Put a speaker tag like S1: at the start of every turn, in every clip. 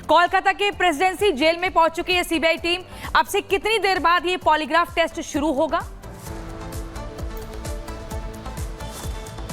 S1: कोलकाता के presidency jail में पहुंच चुकी है सीबीआई टीम। अब से कितनी देर बाद ये पॉलीग्राफ टेस्ट शुरू होगा?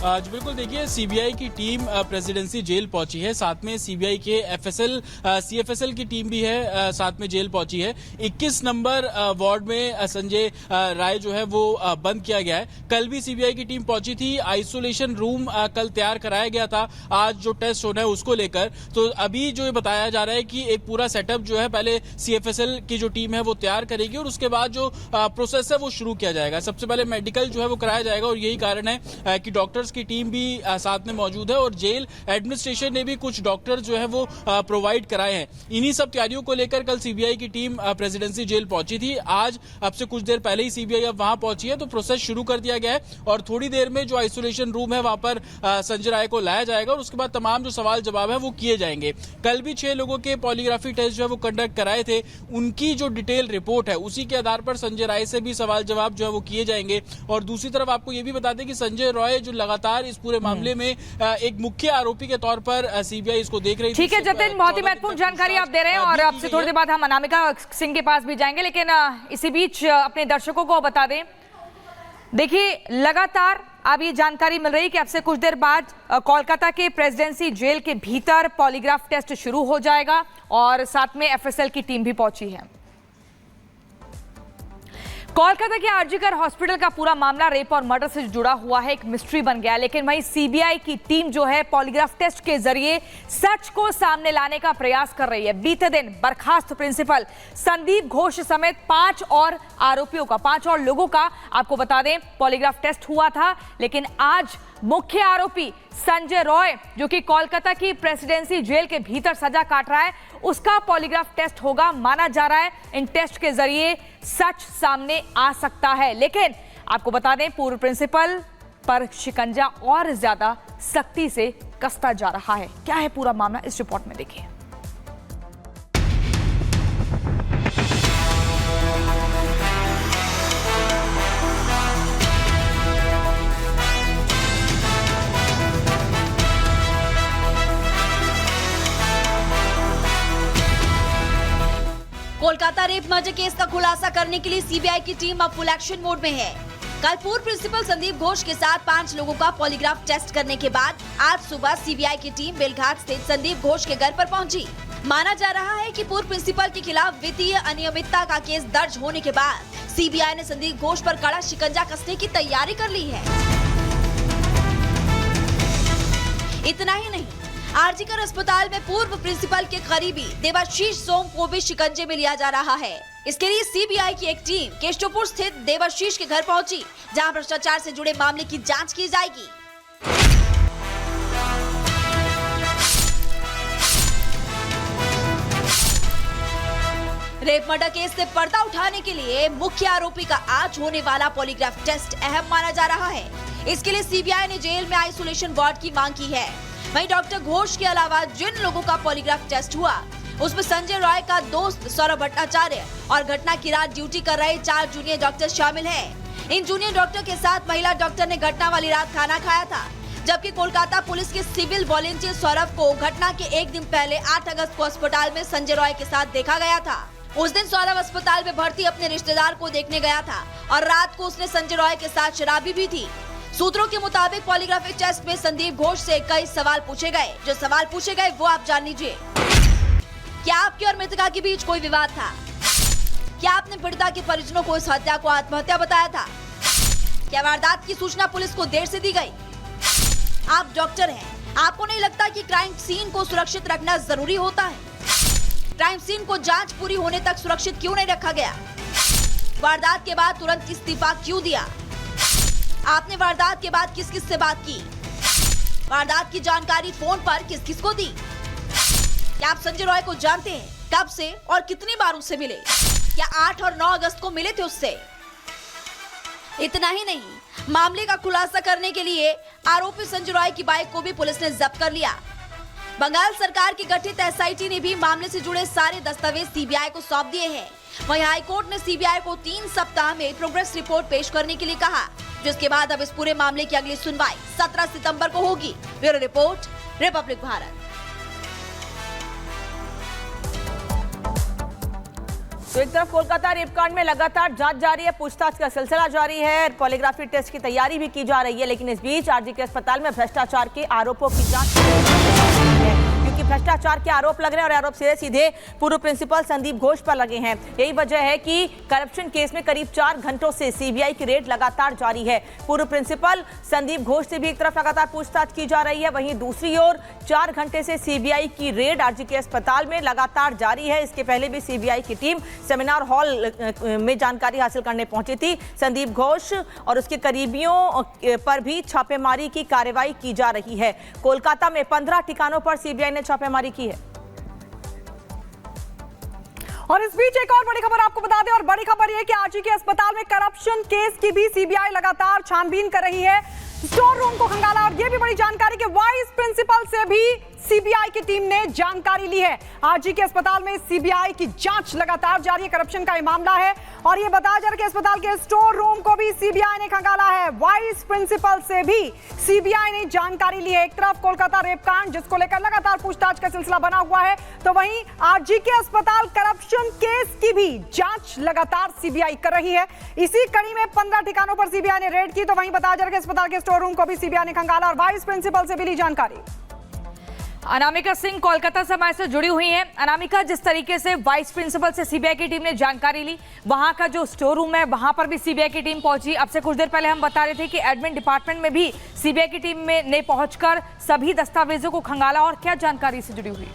S2: जी बिल्कुल, देखिए सीबीआई की टीम प्रेसिडेंसी जेल पहुंची है। साथ में सीबीआई के सीएफएसएल की टीम भी है, साथ में जेल पहुंची है। 21 नंबर वार्ड में संजय राय जो है वो बंद किया गया है। कल भी सीबीआई की टीम पहुंची थी। आइसोलेशन रूम कल तैयार कराया गया था आज जो टेस्ट होना है उसको लेकर। तो अभी जो ये बताया जा रहा है कि एक पूरा सेटअप जो है पहले सीएफएसएल की जो टीम है वो तैयार करेगी और उसके बाद जो प्रोसेस है वो शुरू किया जाएगा। सबसे पहले मेडिकल जो है वो कराया जाएगा और यही कारण है कि डॉक्टर्स की टीम भी साथ में मौजूद है और जेल एडमिनिस्ट्रेशन ने भी कुछ डॉक्टर जो है वो प्रोवाइड कराए हैं। इन्हीं सब तैयारियों को लेकर कल सीबीआई की टीम प्रेसिडेंसी जेल पहुंची थी। आज अब से कुछ देर पहले ही सीबीआई अब वहां पहुंची है, तो प्रोसेस शुरू कर दिया गया है और थोड़ी देर में जो आइसोलेशन रूम है वहां पर संजय राय को लाया जाएगा और उसके बाद तमाम जो सवाल जवाब है वो किए जाएंगे। कल भी 6 लोगों के पॉलीग्राफी टेस्ट जो है वो कंडक्ट कराए थे। उनकी जो डिटेल रिपोर्ट है उसी के आधार पर संजय राय से भी सवाल जवाब जो है वो किए जाएंगे। और दूसरी तरफ आपको ये भी बता दें कि संजय राय जो लगातार इस पूरे मामले में एक मुख्य आरोपी के तौर पर सीबीआई इसको देख रही थी।
S1: ठीक है जतिन, बहुत ही महत्वपूर्ण जानकारी आप दे रहे हैं और अब से थोड़ी देर बाद हम अनामिका सिंह के पास भी जाएंगे, लेकिन इसी बीच अपने दर्शकों को बता दें, देखिए लगातार अब ये जानकारी मिल रही है कि अब से कुछ देर बाद कोलकाता के प्रेसिडेंसी जेल के भीतर पॉलीग्राफ टेस्ट शुरू हो जाएगा और साथ में एफएसएल की टीम भी पहुंची है। कोलकाता के आरजीकर हॉस्पिटल का पूरा मामला रेप और मर्डर से जुड़ा हुआ है, एक मिस्ट्री बन गया। लेकिन वहीं सीबीआई की टीम जो है पॉलीग्राफ टेस्ट के जरिए सच को सामने लाने का प्रयास कर रही है। बीते दिन बर्खास्त प्रिंसिपल संदीप घोष समेत 5 और आरोपियों का, 5 और लोगों का आपको बता दें पॉलीग्राफ टेस्ट हुआ था। लेकिन आज मुख्य आरोपी संजय रॉय जो कि कोलकाता की प्रेसिडेंसी जेल के भीतर सजा काट रहा है, उसका पॉलीग्राफ टेस्ट होगा। माना जा रहा है इन टेस्ट के जरिए सच सामने आ सकता है। लेकिन आपको बता दें पूर्व प्रिंसिपल पर शिकंजा और ज्यादा सख्ती से कसता जा रहा है। क्या है पूरा मामला, इस रिपोर्ट में देखिए।
S3: कोलकाता रेप मर्डर केस का खुलासा करने के लिए सीबीआई की टीम अब फुल एक्शन मोड में है। कल पूर्व प्रिंसिपल संदीप घोष के साथ 5 लोगों का पॉलीग्राफ टेस्ट करने के बाद आज सुबह सीबीआई की टीम बेलघाट स्थित संदीप घोष के घर पर पहुंची। माना जा रहा है कि पूर्व प्रिंसिपल के खिलाफ वित्तीय अनियमितता का केस दर्ज होने के बाद सीबीआई ने संदीप घोष पर कड़ा शिकंजा कसने की तैयारी कर ली है। इतना ही नहीं, आरजीकर अस्पताल में पूर्व प्रिंसिपल के करीबी देवाशीष सोम को भी शिकंजे में लिया जा रहा है। इसके लिए सीबीआई की एक टीम केशवपुर स्थित देवाशीष के घर पहुंची, जहां भ्रष्टाचार से जुड़े मामले की जांच की जाएगी। रेप मर्डर केस से पर्दा उठाने के लिए मुख्य आरोपी का आज होने वाला पॉलीग्राफ टेस्ट अहम माना जा रहा है। इसके लिए सीबीआई ने जेल में आइसोलेशन वार्ड की मांग की है। वहीं डॉक्टर घोष के अलावा जिन लोगों का पॉलीग्राफ टेस्ट हुआ उसमें संजय रॉय का दोस्त सौरभ भट्टाचार्य और घटना की रात ड्यूटी कर रहे 4 जूनियर डॉक्टर शामिल हैं। इन जूनियर डॉक्टर के साथ महिला डॉक्टर ने घटना वाली रात खाना खाया था, जबकि कोलकाता पुलिस के सिविल वॉलंटियर सौरभ को घटना के एक दिन पहले 8 अगस्त को अस्पताल में संजय रॉय के साथ देखा गया था। उस दिन सौरभ अस्पताल में भर्ती अपने रिश्तेदार को देखने गया था और रात को उसने संजय रॉय के साथ शराबी भी थी। सूत्रों के मुताबिक पॉलीग्राफी टेस्ट में संदीप घोष से कई सवाल पूछे गए। जो सवाल पूछे गए वो आप जान लीजिए। क्या आपके और मृतका के बीच कोई विवाद था? क्या आपने पीड़िता के परिजनों को इस हत्या को आत्महत्या बताया था? क्या वारदात की सूचना पुलिस को देर से दी गई? आप डॉक्टर हैं, आपको नहीं लगता कि क्राइम सीन को सुरक्षित रखना जरूरी होता है? क्राइम सीन को जांच पूरी होने तक सुरक्षित क्यों नहीं रखा गया? वारदात के बाद तुरंत इस्तीफा क्यों दिया? आपने वारदात के बाद किस किस से बात की? वारदात की जानकारी फोन पर किस किस को दी? क्या आप संजय रॉय को जानते हैं? कब से और कितनी बार उससे मिले? क्या 8 और 9 अगस्त को मिले थे उससे? इतना ही नहीं, मामले का खुलासा करने के लिए आरोपी संजय रॉय की बाइक को भी पुलिस ने जब्त कर लिया। बंगाल सरकार की गठित एसआईटी ने भी मामले से जुड़े सारे दस्तावेज सीबीआई को सौंप दिए हैं। वहीं हाईकोर्ट ने सीबीआई को 3 सप्ताह में प्रोग्रेस रिपोर्ट पेश करने के लिए कहा, जिसके बाद अब इस पूरे मामले की अगली सुनवाई 17 सितंबर को होगी। Bureau report, Republic Bharat.
S1: तो एक तरफ कोलकाता रेपकांड में लगातार जांच जारी है, पूछताछ का सिलसिला जारी है, पॉलीग्राफी टेस्ट की तैयारी भी की जा रही है, लेकिन इस बीच आरजी के अस्पताल में भ्रष्टाचार के आरोपों की जांच है, क्योंकि भ्रष्टाचार के आरोप लग रहे हैं और आरोप सीधे पूर्व प्रिंसिपल संदीप घोष पर लगे हैं। यही वजह है कि करप्शन केस में करीब 4 घंटों से सीबीआई की रेड लगातार जारी है। पूर्व प्रिंसिपल संदीप घोष से भी एक तरफ लगातार पूछताछ की जा रही है, वहीं दूसरी ओर 4 घंटे से सीबीआई की रेड आरजी के अस्पताल में लगातार जारी है। इसके पहले भी सीबीआई की टीम सेमिनार हॉल में जानकारी हासिल करने पहुंची थी। संदीप घोष और उसके करीबियों पर भी छापेमारी की कार्रवाई की जा रही है। कोलकाता में 15 ठिकानों पर सीबीआई ने छापेमारी की है।
S4: और इस बीच एक और बड़ी खबर आपको बता दें, और बड़ी खबर यह कि आरजी के अस्पताल में करप्शन केस की भी सीबीआई लगातार छानबीन कर रही है। स्टोर रूम को खंगाला, और यह भी बड़ी जानकारी कि वाइस प्रिंसिपल से भी सीबीआई की टीम ने जानकारी ली है। आरजी के अस्पताल में सीबीआई की जांच लगातार जारी है, करप्शन का यह मामला है, और यह बताया जा रहा है कि अस्पताल के स्टोर रूम को भी सीबीआई ने खंगाला है। वाइस प्रिंसिपल से भी सीबीआई ने जानकारी ली है। एक तरफ कोलकाता रेपकांड जिसको लेकर लगातार पूछताछ का सिलसिला बना हुआ है, तो वहीं आरजी के अस्पताल करप्शन केस की भी जांच लगातार सीबीआई कर रही है। इसी कड़ी में 15 ठिकानों पर सीबीआई ने रेड की, तो वहीं बताया जा रहा है कि अस्पताल के स्टोर रूम को भी सीबीआई ने खंगाला और वाइस प्रिंसिपल से भी ली जानकारी।
S1: अनामिका सिंह कोलकाता से हमारे साथ जुड़ी हुई हैं। अनामिका, जिस तरीके से वाइस प्रिंसिपल से सीबीआई की टीम ने जानकारी ली, वहां का जो स्टोर रूम है वहां पर भी सीबीआई की टीम पहुंची। अब से कुछ देर पहले हम बता रहे थे कि एडमिन डिपार्टमेंट में भी सीबीआई की टीम ने पहुंचकर सभी दस्तावेजों को खंगाला, और क्या जानकारी से जुड़ी हुई?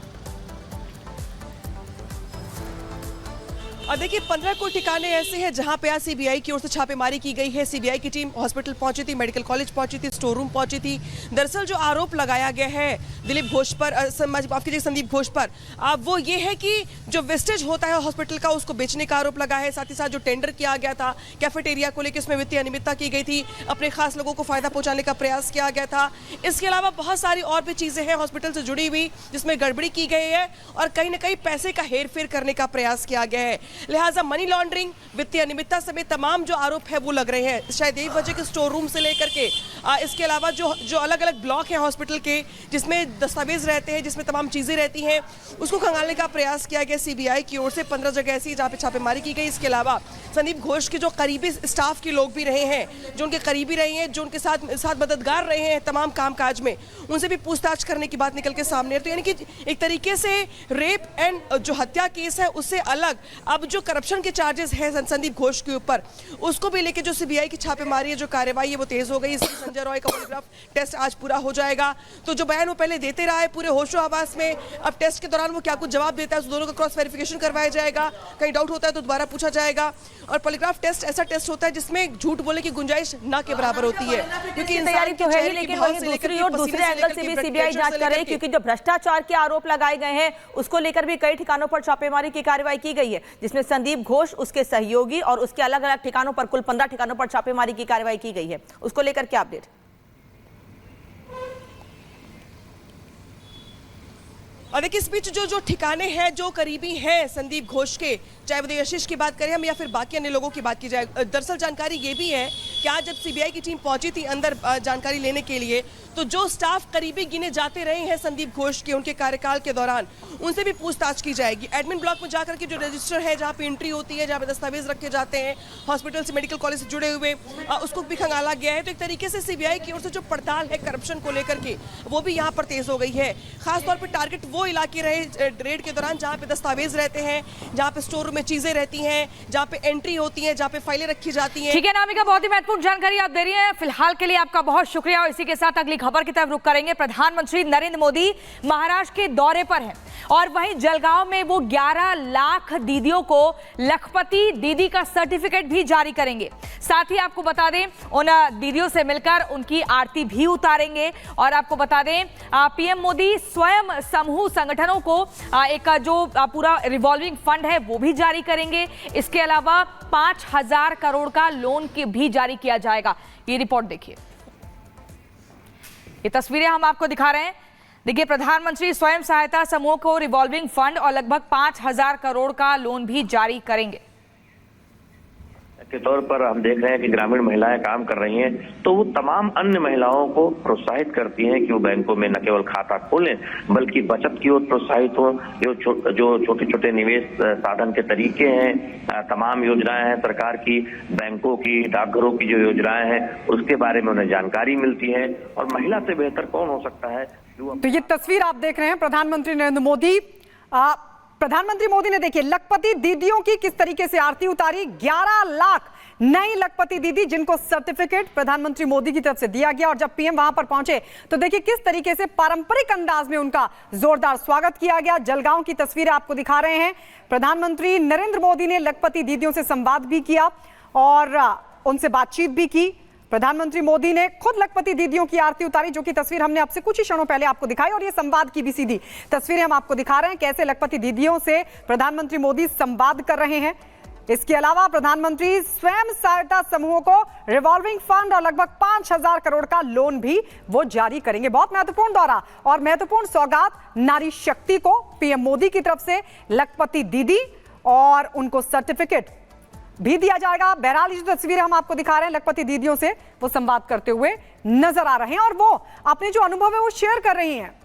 S5: और देखिए 15 को ठिकाने ऐसे हैं जहां पे आज सीबीआई की ओर से छापेमारी की गई है। सीबीआई की टीम हॉस्पिटल पहुंची थी, मेडिकल कॉलेज पहुंची थी, स्टोर रूम पहुंची थी। दरअसल जो आरोप लगाया गया है दिलीप घोष पर, आपके संदीप घोष पर, वो ये है कि जो वेस्टेज होता है हॉस्पिटल का उसको बेचने का आरोप लगा है। साथ ही साथ जो टेंडर किया गया था कैफेटेरिया को लेकर, उसमें वित्तीय अनियमितता की गई थी, अपने खास लोगों को फायदा पहुंचाने का प्रयास किया गया था। इसके अलावा बहुत सारी और भी चीजें हैं हॉस्पिटल से जुड़ी हुई जिसमें गड़बड़ी की गई है और कहीं ना कहीं पैसे का हेरफेर करने का प्रयास किया गया है। लिहाजा मनी लॉन्ड्रिंग, वित्तीय अनियमितता समेत तमाम जो आरोप है वो लग रहे हैं। शायद यही वजह कि स्टोर रूम से लेकर के इसके अलावा जो अलग अलग ब्लॉक हैं हॉस्पिटल के जिसमें दस्तावेज रहते हैं, जिसमें तमाम चीजें रहती हैं, उसको खंगालने का प्रयास किया गया सीबीआई की ओर से। 15 जगह ऐसी जहाँ पे छापेमारी की गई। इसके अलावा संदीप घोष के जो करीबी स्टाफ के लोग भी रहे हैं, जो उनके करीबी रहे हैं, जो उनके साथ मददगार रहे हैं तमाम कामकाज में, उनसे भी पूछताछ करने की बात निकल के सामने है। तो यानी कि एक तरीके से रेप एंड जो हत्या केस है उससे अलग अब जो करप्शन के चार्जेस हैं संदीप घोष के ऊपर, उसको भी लेके जो सीबीआई की छापेमारी है, जो कार्रवाई है वो तेज हो गई। इसलिए संजय रॉय का पॉलीग्राफ टेस्ट आज पूरा हो जाएगा। तो जो बयान वो पहले देते रहा है पूरे होशो हवास में, अब टेस्ट के दौरान वो क्या कुछ जवाब देता है, उस दोनों का क्रॉस वेरिफिकेशन करवाया जाएगा। कहीं डाउट होता है तो दोबारा पूछा जाएगा। और पॉलीग्राफ टेस्ट ऐसा टेस्ट होता है जिसमें झूठ बोलने की गुंजाइश ना के बराबर होती है, क्योंकि
S1: तैयारी तो है ही, लेकिन वहीं दूसरी ओर दूसरे एंगल से भी सीबीआई जांच कर रही है, क्योंकि जो भ्रष्टाचार के आरोप लगाए गए हैं उसको लेकर भी कई ठिकानों पर छापेमारी की कार्रवाई की गई है, जिसमें संदीप घोष, उसके सहयोगी और उसके अलग अलग ठिकानों पर कुल 15 ठिकानों पर छापेमारी की कार्रवाई की गई है। उसको लेकर क्या अपडेट?
S5: और देखिए इस बीच जो ठिकाने हैं, जो करीबी हैं संदीप घोष के, चाहे वो देवाशीष की बात करें हम या फिर बाकी अन्य लोगों की बात की जाए, दरअसल जानकारी ये भी है कि आज जब सीबीआई की टीम पहुंची थी अंदर जानकारी लेने के लिए, तो जो स्टाफ करीबी गिने जाते रहे हैं संदीप घोष के उनके कार्यकाल के दौरान, उनसे भी पूछताछ की जाएगी। एडमिन ब्लॉक में जाकर के जो रजिस्टर है, जहाँ पे एंट्री होती है, जहाँ पे दस्तावेज रखे जाते हैं हॉस्पिटल से, मेडिकल कॉलेज से जुड़े हुए, उसको भी खंगाला गया है। तो एक तरीके से सीबीआई की ओर से जो पड़ताल है करप्शन को लेकर के, वो भी यहाँ पर तेज हो गई है। खासतौर पर टारगेट वो इलाके रहे रेड के दौरान जहाँ पे दस्तावेज रहते हैं, जहाँ पे स्टोर रूम में चीजें रहती हैं, जहाँ पे एंट्री होती है, जहाँ पे फाइलें रखी जाती हैं।
S1: ठीक है अनामिका, बहुत ही महत्वपूर्ण जानकारी आप दे रही हैं। फिलहाल के लिए आपका बहुत शुक्रिया, और इसी के साथ अगली खबर की तरफ रुख करेंगे। प्रधानमंत्री नरेंद्र मोदी महाराष्ट्र के दौरे पर हैं, और वहीं जलगांव में वो 11 लाख दीदियों को लखपति दीदी का सर्टिफिकेट भी जारी करेंगे। साथ ही आपको बता दें उन दीदियों से मिलकर उनकी आरती भी उतारेंगे। और आपको बता दें पीएम मोदी स्वयं समूह संगठनों को एक जो पूरा रिवॉल्विंग फंड है वो भी जारी करेंगे। इसके अलावा 5,000 करोड़ का लोन भी जारी किया जाएगा। ये रिपोर्ट देखिए, ये तस्वीरें हम आपको दिखा रहे हैं। देखिए, प्रधानमंत्री स्वयं सहायता समूह को रिवॉल्विंग फंड और लगभग 5,000 करोड़ का लोन भी जारी करेंगे।
S6: के तौर पर हम देख रहे हैं कि ग्रामीण महिलाएं काम कर रही हैं, तो वो तमाम अन्य महिलाओं को प्रोत्साहित करती हैं कि वो बैंकों में न केवल खाता खोलें बल्कि बचत की ओर प्रोत्साहित हो। जो छोटे छोटे निवेश साधन के तरीके हैं, तमाम योजनाएं हैं सरकार की, बैंकों की, डाकघरों की जो योजनाएं हैं उसके बारे में उन्हें जानकारी मिलती है। और महिला से बेहतर कौन हो सकता है।
S4: तो ये तस्वीर आप देख रहे हैं प्रधानमंत्री नरेंद्र मोदी। प्रधानमंत्री मोदी ने देखिए लखपति दीदियों की किस तरीके से आरती उतारी। 11 लाख नई लखपति दीदी जिनको सर्टिफिकेट प्रधानमंत्री मोदी की तरफ से दिया गया, और जब पीएम वहां पर पहुंचे तो देखिए किस तरीके से पारंपरिक अंदाज में उनका जोरदार स्वागत किया गया। जलगांव की तस्वीरें आपको दिखा रहे हैं। प्रधानमंत्री नरेंद्र मोदी ने लखपति दीदियों से संवाद भी किया और उनसे बातचीत भी की। प्रधानमंत्री मोदी ने खुद लखपति दीदियों की आरती उतारी, जो कि तस्वीर हमने आपसे कुछ ही क्षणों पहले आपको दिखाई, और ये संवाद की भी सीधी तस्वीरें हम आपको दिखा रहे हैं कैसे लखपति दीदियों से प्रधानमंत्री मोदी संवाद कर रहे हैं। इसके अलावा प्रधानमंत्री स्वयं सहायता समूहों को रिवॉल्विंग फंड और लगभग 5,000 करोड़ का लोन भी वो जारी करेंगे। बहुत महत्वपूर्ण दौरा और महत्वपूर्ण सौगात नारी शक्ति को पीएम मोदी की तरफ से लखपति दीदी, और उनको सर्टिफिकेट भी दिया जाएगा। बहरहाल जो तस्वीरें हम आपको दिखा रहे हैं लखपति दीदियों से वो संवाद करते हुए नजर आ रहे हैं और वो अपने जो अनुभव है वो शेयर कर रही हैं।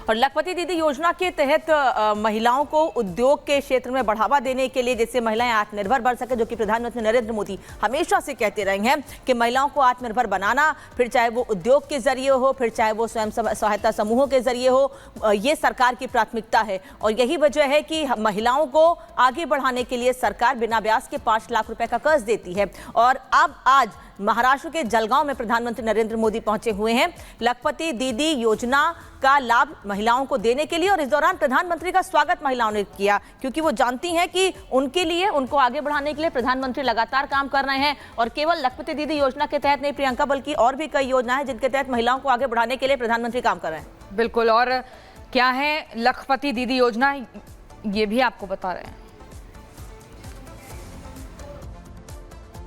S1: और लखपति दीदी योजना के तहत महिलाओं को उद्योग के क्षेत्र में बढ़ावा देने के लिए, जिससे महिलाएं आत्मनिर्भर बन सके, जो कि प्रधानमंत्री नरेंद्र मोदी हमेशा से कहते रहे हैं कि महिलाओं को आत्मनिर्भर बनाना, फिर चाहे वो उद्योग के जरिए हो, फिर चाहे वो स्वयं सहायता समूहों के जरिए हो, ये सरकार की प्राथमिकता है। और यही वजह है कि महिलाओं को आगे बढ़ाने के लिए सरकार बिना ब्याज के 5 लाख रुपए का कर्ज देती है। और अब आज महाराष्ट्र के जलगांव में प्रधानमंत्री नरेंद्र मोदी पहुंचे हुए हैं लखपति दीदी योजना का लाभ महिलाओं को देने के लिए, और इस दौरान प्रधानमंत्री का स्वागत महिलाओं ने किया, क्योंकि वो जानती हैं कि उनके लिए, उनको आगे बढ़ाने के लिए प्रधानमंत्री लगातार काम कर रहे हैं। और केवल लखपति दीदी योजना के तहत नहीं प्रियंका, बल्कि और भी कई योजनाएं हैं जिनके तहत महिलाओं को आगे बढ़ाने के लिए प्रधानमंत्री काम कर रहे हैं। बिल्कुल, और क्या है लखपति दीदी योजना ये भी आपको बता रहे हैं।